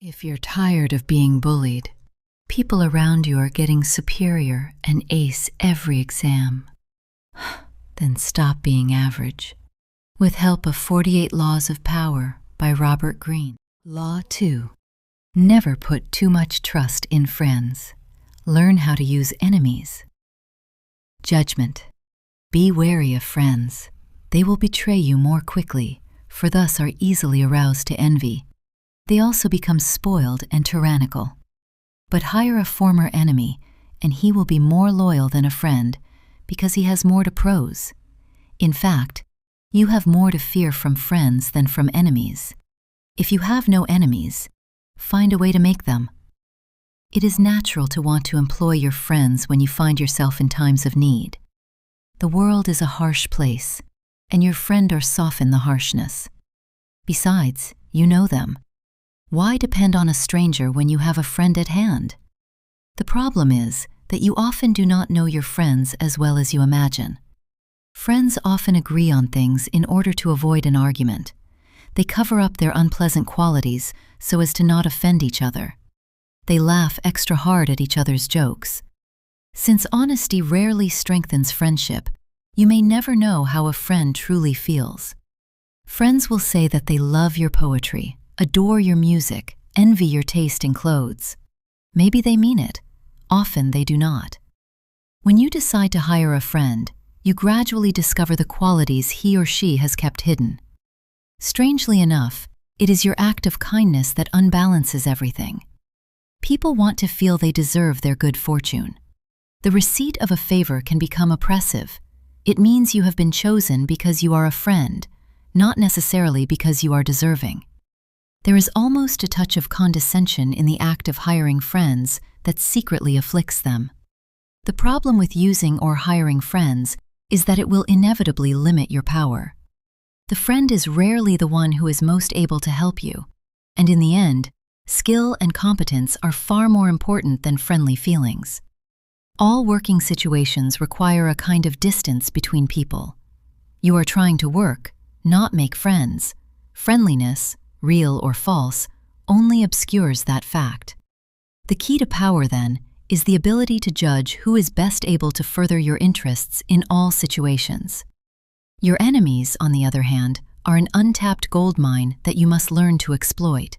If you're tired of being bullied, people around you are getting superior and ace every exam, then stop being average. With help of 48 Laws of Power by Robert Greene. Law 2. Never put too much trust in friends. Learn how to use enemies. Judgment. Be wary of friends. They will betray you more quickly, for thus are easily aroused to envy. They also become spoiled and tyrannical. But hire a former enemy, and he will be more loyal than a friend, because he has more to prose. In fact, you have more to fear from friends than from enemies. If you have no enemies, find a way to make them. It is natural to want to employ your friends when you find yourself in times of need. The world is a harsh place, and your friend or soften the harshness. Besides, you know them. Why depend on a stranger when you have a friend at hand? The problem is that you often do not know your friends as well as you imagine. Friends often agree on things in order to avoid an argument. They cover up their unpleasant qualities so as to not offend each other. They laugh extra hard at each other's jokes. Since honesty rarely strengthens friendship, you may never know how a friend truly feels. Friends will say that they love your poetry, adore your music, envy your taste in clothes. Maybe they mean it. Often they do not. When you decide to hire a friend, you gradually discover the qualities he or she has kept hidden. Strangely enough, it is your act of kindness that unbalances everything. People want to feel they deserve their good fortune. The receipt of a favor can become oppressive. It means you have been chosen because you are a friend, not necessarily because you are deserving. There is almost a touch of condescension in the act of hiring friends that secretly afflicts them. The problem with using or hiring friends is that it will inevitably limit your power. The friend is rarely the one who is most able to help you, and in the end, skill and competence are far more important than friendly feelings. All working situations require a kind of distance between people. You are trying to work, not make friends. Friendliness, real or false, only obscures that fact. The key to power, then, is the ability to judge who is best able to further your interests in all situations. Your enemies, on the other hand, are an untapped gold mine that you must learn to exploit.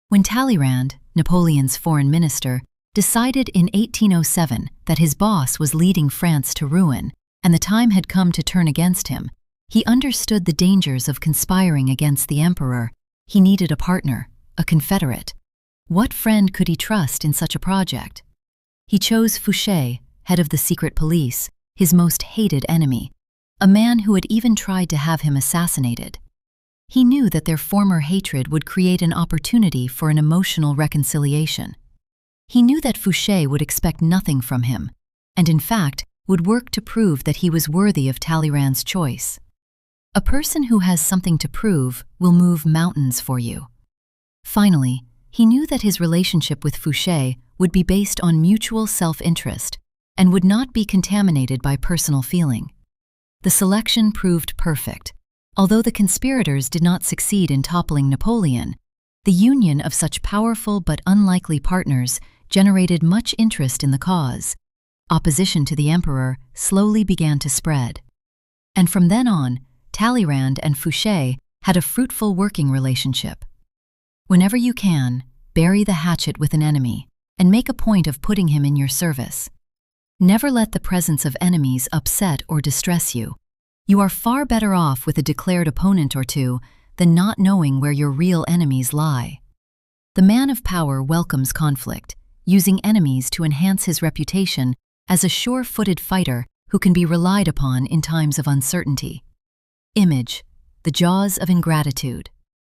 When Talleyrand, Napoleon's foreign minister, decided in 1807 that his boss was leading France to ruin and the time had come to turn against him, he understood the dangers of conspiring against the emperor. He needed a partner, a confederate. What friend could he trust in such a project? He chose Fouché, head of the secret police, his most hated enemy, a man who had even tried to have him assassinated. He knew that their former hatred would create an opportunity for an emotional reconciliation. He knew that Fouché would expect nothing from him, and in fact would work to prove that he was worthy of Talleyrand's choice. A person who has something to prove will move mountains for you. Finally, he knew that his relationship with Fouché would be based on mutual self-interest and would not be contaminated by personal feeling. The selection proved perfect. Although the conspirators did not succeed in toppling Napoleon, the union of such powerful but unlikely partners generated much interest in the cause. Opposition to the emperor slowly began to spread. And from then on, Talleyrand and Fouché had a fruitful working relationship. Whenever you can, bury the hatchet with an enemy and make a point of putting him in your service. Never let the presence of enemies upset or distress you. You are far better off with a declared opponent or two than not knowing where your real enemies lie. The man of power welcomes conflict, using enemies to enhance his reputation as a sure-footed fighter who can be relied upon in times of uncertainty. Image: the jaws of ingratitude.